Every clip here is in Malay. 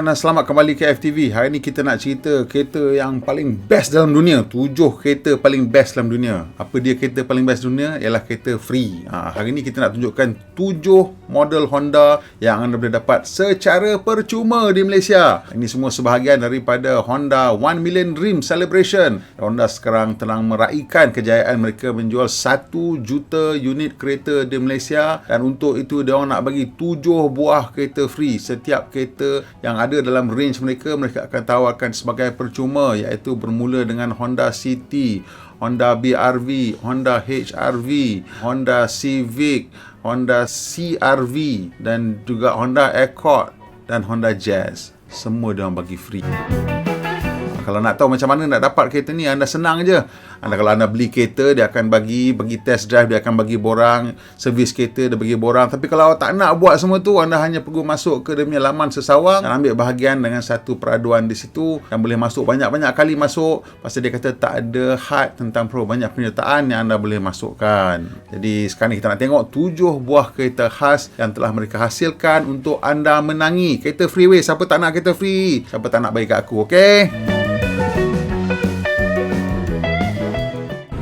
dan selamat kembali ke FTV. Hari ni kita nak cerita kereta yang paling best dalam dunia. 7 kereta paling best dalam dunia. Apa dia kereta paling best dunia? Ialah kereta free. Hari ni kita nak tunjukkan 7 model Honda yang anda boleh dapat secara percuma di Malaysia. Ini semua sebahagian daripada Honda 1 Million Dream Celebration. Honda sekarang tengah meraihkan kejayaan mereka menjual 1 juta unit kereta di Malaysia. Dan untuk itu dia orang nak bagi 7 buah kereta free. Setiap kereta yang ada dalam range mereka akan tawarkan sebagai percuma, iaitu bermula dengan Honda City, Honda BRV, Honda HRV, Honda Civic, Honda CRV dan juga Honda Accord dan Honda Jazz. Semua dia orang bagi free. Kalau nak tahu macam mana nak dapat kereta ni, anda senang je. Kalau anda beli kereta, dia akan bagi test drive, dia akan bagi borang, servis kereta dia bagi borang. Tapi kalau tak nak buat semua tu, anda hanya perlu masuk ke dia punya laman sesawang dan ambil bahagian dengan satu peraduan di situ dan boleh masuk banyak-banyak kali masuk. Pasal dia kata tak ada had tentang banyak penyertaan yang anda boleh masukkan. Jadi sekarang kita nak tengok 7 buah kereta khas yang telah mereka hasilkan untuk anda menangi. Kereta freeway, siapa tak nak kereta free? Siapa tak nak bagi kat aku, okey?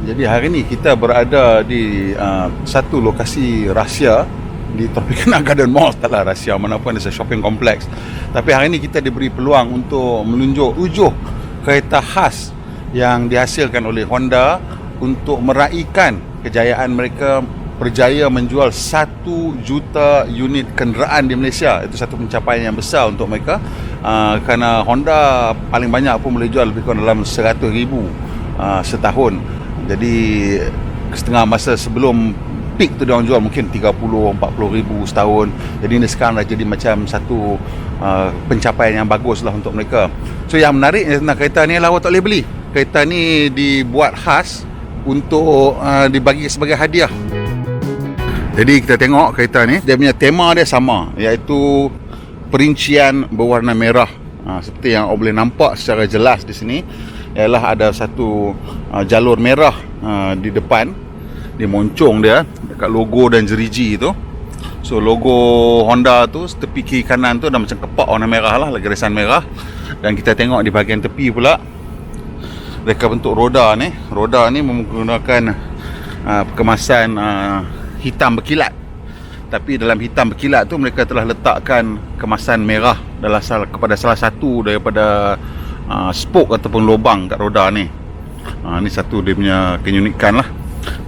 Jadi hari ni kita berada di satu lokasi rahsia di Tropicana Garden Mall. Taklah rahsia mana pun, ada shopping complex. Tapi hari ni kita diberi peluang untuk menunjuk 7 kereta khas yang dihasilkan oleh Honda untuk meraihkan kejayaan mereka berjaya menjual 1 juta unit kenderaan di Malaysia. Itu satu pencapaian yang besar untuk mereka, kerana Honda paling banyak pun boleh jual lebih kurang dalam 100,000 setahun. Jadi setengah masa sebelum peak tu dia orang jual mungkin 30-40 ribu setahun. Jadi ini sekarang dah jadi macam satu pencapaian yang bagus lah untuk mereka. So yang menarik tentang kereta ni lah, awak tak boleh beli. Kereta ni dibuat khas untuk dibagi sebagai hadiah. Jadi kita tengok kereta ni, dia punya tema dia sama, iaitu perincian berwarna merah. Seperti yang awak boleh nampak secara jelas di sini, ialah ada satu jalur merah di depan, di moncong dia dekat logo dan jeriji tu. So logo Honda tu tepi kiri kanan tu dah macam kepak warna merah lah, garisan merah. Dan kita tengok di bahagian tepi pula reka bentuk roda ni. Roda ni menggunakan kemasan hitam berkilat. Tapi dalam hitam berkilat tu mereka telah letakkan kemasan merah kepada salah satu daripada spoke ataupun lubang kat roda ni. Ni satu dia punya keunikan lah.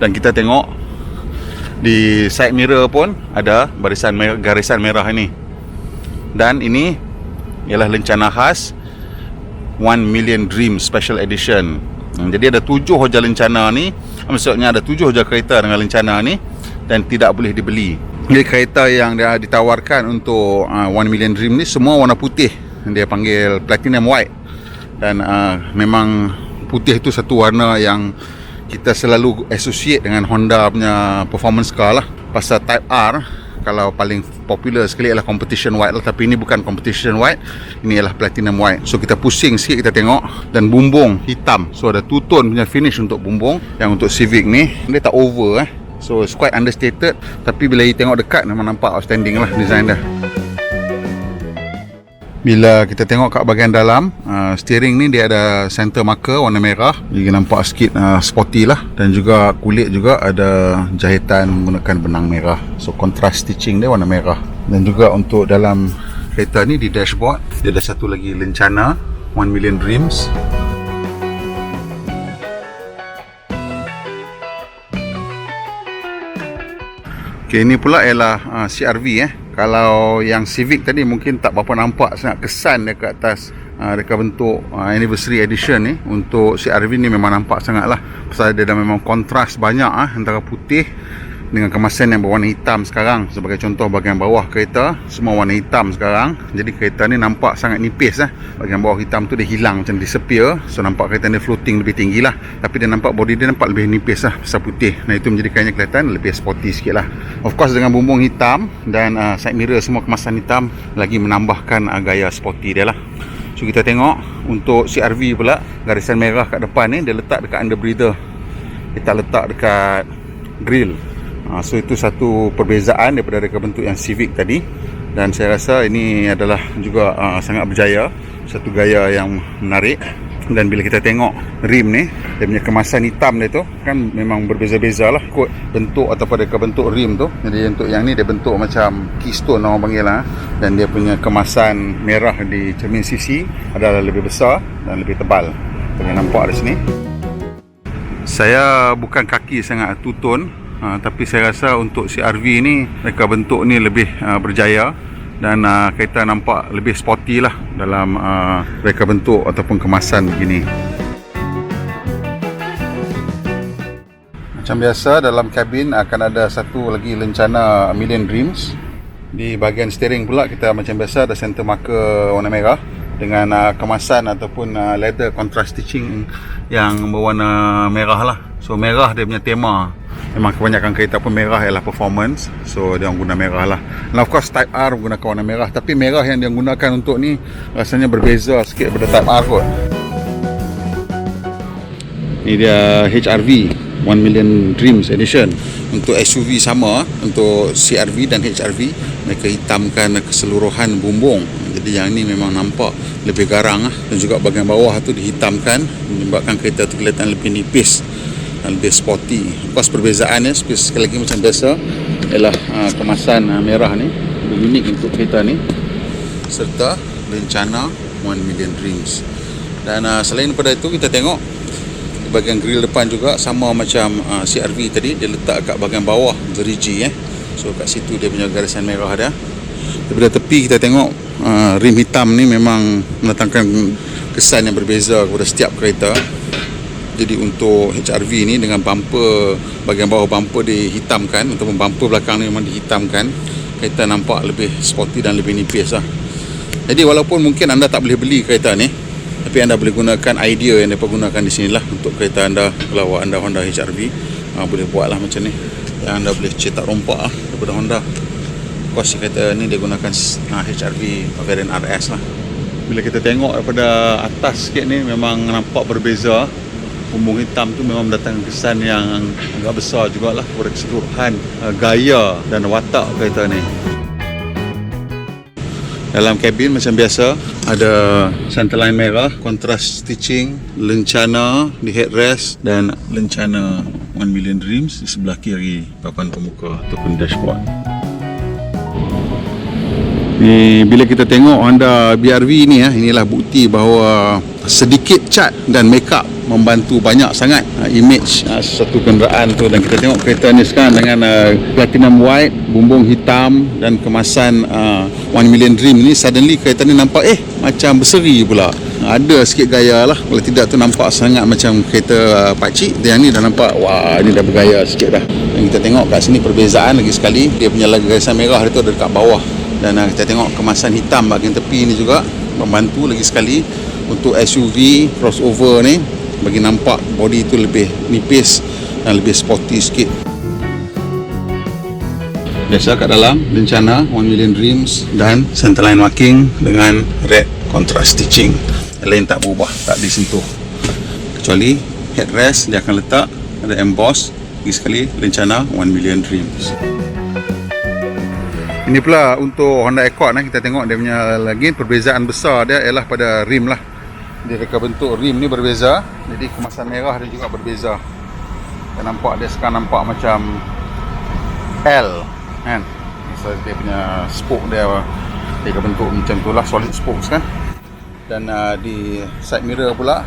Dan kita tengok di side mirror pun ada garisan merah ini. Dan ini ialah lencana khas 1 Million Dream Special Edition. Jadi ada 7 hoja lencana ni. Maksudnya ada 7 hoja kereta dengan lencana ni dan tidak boleh dibeli. Jadi kereta yang dia ditawarkan untuk 1 Million Dream ni semua warna putih. Dia panggil Platinum White. Dan memang putih itu satu warna yang kita selalu associate dengan Honda punya performance car lah. Pasal Type R, kalau paling popular sekali adalah Competition White lah. Tapi ini bukan Competition White, ini adalah Platinum White. So kita pusing sikit, kita tengok. Dan bumbung hitam. So ada 2 tone punya finish untuk bumbung. Yang untuk Civic ni, dia tak over So it's quite understated. Tapi bila you tengok dekat, memang nampak outstanding lah design dia. Bila kita tengok kat bahagian dalam, steering ni dia ada center marker warna merah. Jadi nampak sikit sporty lah. Dan juga kulit juga ada jahitan menggunakan benang merah. So contrast stitching dia warna merah. Dan juga untuk dalam kereta ni di dashboard, dia ada satu lagi lencana 1 Million Dreams. Okay, ini pula ialah CRV Kalau yang Civic tadi mungkin tak berapa nampak sangat kesan dia kat atas reka bentuk Anniversary Edition ni. Untuk CRV ni memang nampak sangat lah. Pasal dia dah memang kontras banyak antara putih dengan kemasan yang berwarna hitam sekarang. Sebagai contoh, bahagian bawah kereta semua warna hitam sekarang. Jadi kereta ni nampak sangat nipis Bahagian bawah hitam tu dia hilang, macam disappear. So nampak kereta ni floating lebih tinggi lah. Tapi dia nampak body dia nampak lebih nipis pasal putih. Nah itu menjadikannya kelihatan lebih sporty sikit lah. Of course dengan bumbung hitam dan side mirror semua kemasan hitam lagi menambahkan gaya sporty dia lah. So kita tengok untuk CRV pula, garisan merah kat depan ni dia letak dekat under breather. Dia tak letak dekat grill. So itu satu perbezaan daripada reka bentuk yang Civic tadi. Dan saya rasa ini adalah juga sangat berjaya, satu gaya yang menarik. Dan bila kita tengok rim ni, dia punya kemasan hitam dia tu kan memang berbeza-beza lah ikut bentuk ataupun dekat bentuk rim tu. Jadi untuk yang ni dia bentuk macam keystone orang panggil lah. Dan dia punya kemasan merah di cermin sisi adalah lebih besar dan lebih tebal. Boleh nampak di sini. Saya bukan kaki sangat two-tone, tapi saya rasa untuk CR-V ni mereka bentuk ni lebih berjaya. Dan kita nampak lebih sporty lah dalam mereka bentuk ataupun kemasan begini. Macam biasa dalam kabin akan ada satu lagi lencana million dreams. Di bahagian steering pula kita macam biasa ada center marker warna merah dengan kemasan ataupun leather contrast stitching yang berwarna merah lah. So merah dia punya tema. Memang kebanyakan kereta pun merah ialah performance. So dia guna merah lah. And of course Type R menggunakan warna merah. Tapi merah yang dia gunakan untuk ni rasanya berbeza sikit daripada Type R kot. Ni dia HRV 1 Million Dreams Edition. Untuk SUV sama, untuk CR-V dan HRV mereka hitamkan keseluruhan bumbung. Jadi yang ni memang nampak lebih garang lah. Dan juga bahagian bawah tu dihitamkan, menyebabkan kereta tu kelihatan lebih nipis dan lebih sporty. Lepas perbezaannya sekali lagi macam biasa ialah kemasan merah ni lebih unik untuk kereta ni, serta lencana 1 Million Dreams. Dan selain daripada itu kita tengok di bahagian grill depan juga sama macam CR-V tadi, dia letak kat bahagian bawah gerigi so kat situ dia punya garisan merah dia. Daripada tepi kita tengok rim hitam ni memang mendatangkan kesan yang berbeza kepada setiap kereta. Jadi untuk HRV ni dengan bumper, bahagian bawah bumper dihitamkan ataupun bumper belakang ni memang dihitamkan, kereta nampak lebih sporty dan lebih nipis lah. Jadi walaupun mungkin anda tak boleh beli kereta ni, tapi anda boleh gunakan idea yang mereka gunakan di sini lah untuk kereta anda. Kalau anda Honda HRV, boleh buat lah macam ni. Yang anda boleh cetak rompak lah daripada Honda. Kos kereta ni dia gunakan HRV variant RS lah. Bila kita tengok daripada atas sikit ni memang nampak berbeza. Bumbung hitam tu memang mendatangkan kesan yang agak besar jugalah kepada keseluruhan gaya dan watak kereta ni. Dalam kabin macam biasa ada centerline merah, contrast stitching, lencana di headrest dan lencana 1 Million Dreams di sebelah kiri papan pemuka ataupun dashboard. Ni bila kita tengok Honda BR-V ni inilah bukti bahawa sedikit cat dan make up membantu banyak sangat image satu kenderaan tu. Dan kita tengok kereta ni sekarang dengan platinum white, bumbung hitam dan kemasan 1 Million Dream ni, suddenly kereta ni nampak macam berseri pula. Ada sikit gaya lah. Kalau tidak tu nampak sangat macam kereta pakcik. Yang ni dah nampak wah, ni dah bergaya sikit dah. Dan kita tengok kat sini perbezaan lagi sekali, dia punya garisan merah dia tu ada dekat bawah. Dan kita tengok kemasan hitam bahagian tepi ni juga membantu lagi sekali untuk SUV crossover ni, bagi nampak body tu lebih nipis dan lebih sporty sikit. Biasa kat dalam lencana 1 Million Dreams dan centerline marking dengan red contrast stitching. Yang lain tak berubah, tak disentuh, kecuali headrest dia akan letak ada emboss lagi sekali lencana 1 Million Dreams. Ini pula untuk Honda Accord kita tengok dia punya lagi perbezaan besar dia ialah pada rim lah. Dia reka bentuk rim ni berbeza, jadi kemasan merah dia juga berbeza. Kita nampak dia sekarang nampak macam L kan. So, dia punya spoke dia reka bentuk macam tu lah, solid spokes kan. Dan di side mirror pula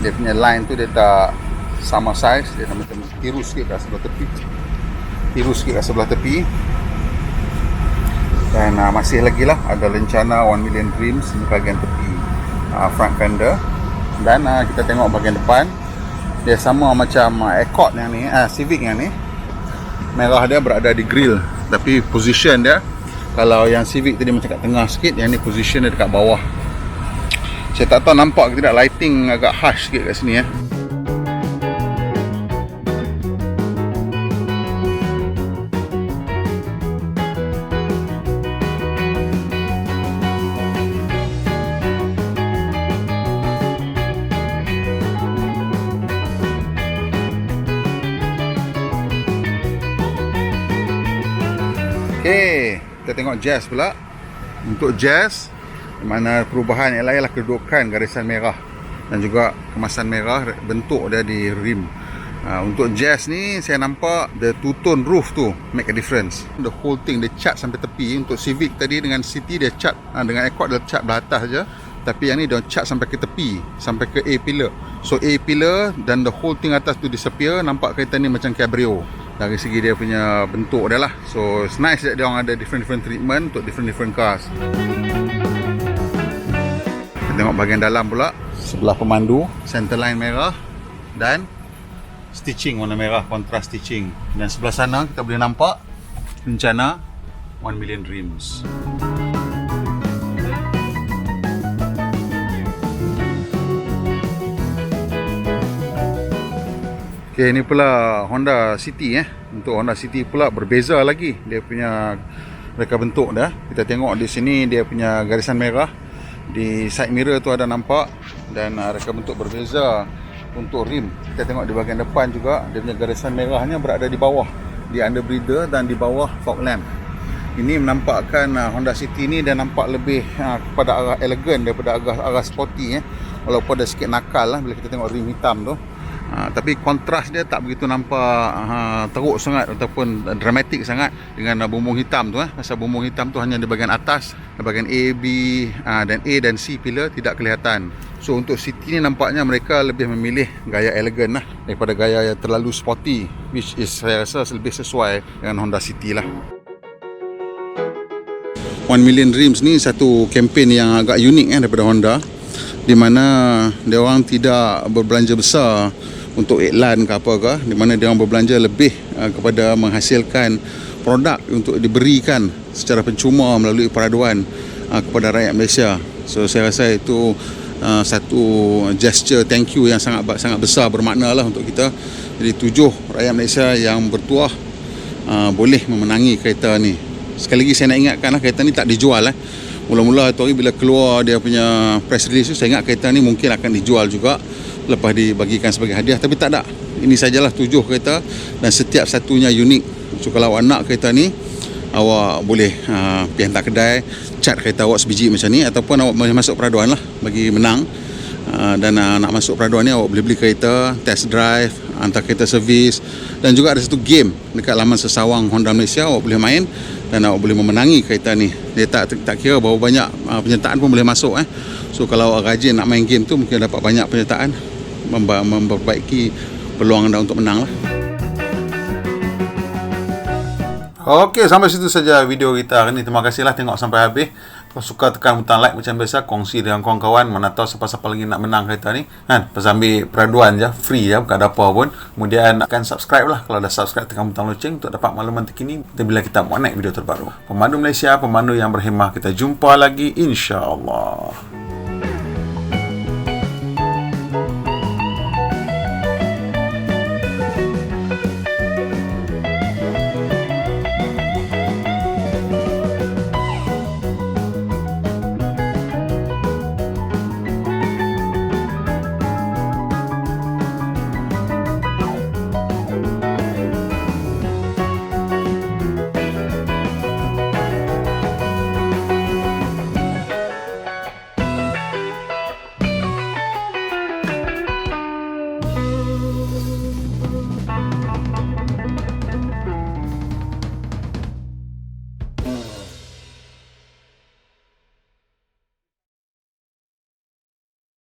dia punya line tu dia tak sama size, dia macam tirus sikit kat sebelah tepi. Tirus sikit kat sebelah tepi. Dan masih lagi lah ada lencana 1 Million Dreams di bahagian tepi front fender. Dan kita tengok bahagian depan, dia sama macam Accord yang ni, Civic yang ni. Merah dia berada di grill, tapi position dia, kalau yang Civic tadi macam kat tengah sikit, yang ni position dia dekat bawah. Saya tak tahu nampak ke tidak, lighting agak harsh sikit kat sini Okay, Kita tengok Jazz pula. Untuk Jazz, mana perubahan yang lain lah kedudukan garisan merah dan juga kemasan merah, bentuk dia di rim. Untuk Jazz ni saya nampak the two-tone roof tu make a difference. The whole thing dia cat sampai tepi. Untuk Civic tadi dengan City dia cat dengan Accord dia cat belah atas je. Tapi yang ni dia cat sampai ke tepi, sampai ke A pillar. So A pillar dan the whole thing atas tu disappear. Nampak kereta ni macam cabrio dari segi dia punya bentuk dia lah. So it's nice that dia orang ada different treatment untuk different cars. Kita tengok bahagian dalam pula. Sebelah pemandu, centerline merah dan stitching warna merah, kontras stitching. Dan sebelah sana kita boleh nampak rencana 1 million rims. Okay, ini pula Honda City. Untuk Honda City pula berbeza lagi dia punya reka bentuk dah. Kita tengok di sini dia punya garisan merah. Di side mirror tu ada nampak. Dan reka bentuk berbeza. Untuk rim, kita tengok di bahagian depan juga dia punya garisan merahnya berada di bawah, di underbreather dan di bawah fog lamp. Ini menampakkan Honda City ni dia nampak lebih kepada arah elegan daripada arah sporty. Walaupun ada sikit nakal lah bila kita tengok rim hitam tu. Tapi kontras dia tak begitu nampak teruk sangat ataupun dramatik sangat dengan bumbung hitam tu. Pasal bumbung hitam tu hanya di bahagian atas, di bahagian A, B dan A dan C pillar tidak kelihatan. So untuk City ni nampaknya mereka lebih memilih gaya elegan lah daripada gaya yang terlalu sporty, which is saya rasa lebih sesuai dengan Honda City lah. 1 million rims ni satu kempen yang agak unik daripada Honda, di mana dia orang tidak berbelanja besar untuk iklan ke apa ke, di mana dia orang berbelanja lebih kepada menghasilkan produk untuk diberikan secara percuma melalui peraduan kepada rakyat Malaysia. So saya rasa itu satu gesture thank you yang sangat besar bermakna lah untuk kita. Jadi 7 rakyat Malaysia yang bertuah boleh memenangi kereta ni. Sekali lagi saya nak ingatkan lah, kereta ni tak dijual. Mula-mula tu hari bila keluar dia punya press release tu, saya ingat kereta ni mungkin akan dijual juga lepas dibagikan sebagai hadiah, tapi tak ada. Ini sajalah 7 kereta dan setiap satunya unik. So kalau awak nak kereta ni, awak boleh pergi hantar kedai, cat kereta awak sebiji macam ni, ataupun awak boleh masuk peraduan lah bagi menang. Dan nak masuk peraduan ni awak boleh beli kereta, test drive, hantar kereta servis, dan juga ada satu game dekat laman sesawang Honda Malaysia awak boleh main dan awak boleh memenangi kereta ni. Dia tak kira berapa banyak penyertaan pun boleh masuk. So kalau awak rajin nak main game tu, mungkin dapat banyak penyertaan, memperbaiki peluang anda untuk menang lah. Okey, sampai situ saja video kita hari ni. Terima kasihlah tengok sampai habis. Kalau suka tekan butang like macam biasa, kongsi dengan kawan-kawan. Mana tahu siapa-siapa lagi nak menang kereta ni kan. Pasal ambil peraduan je, free je, bukan ada apa pun. Kemudian akan subscribe lah. Kalau dah subscribe, tekan butang loceng untuk dapat makluman terkini bila kita buat naik video terbaru. Pemandu Malaysia, pemandu yang berhemah. Kita jumpa lagi insya-Allah.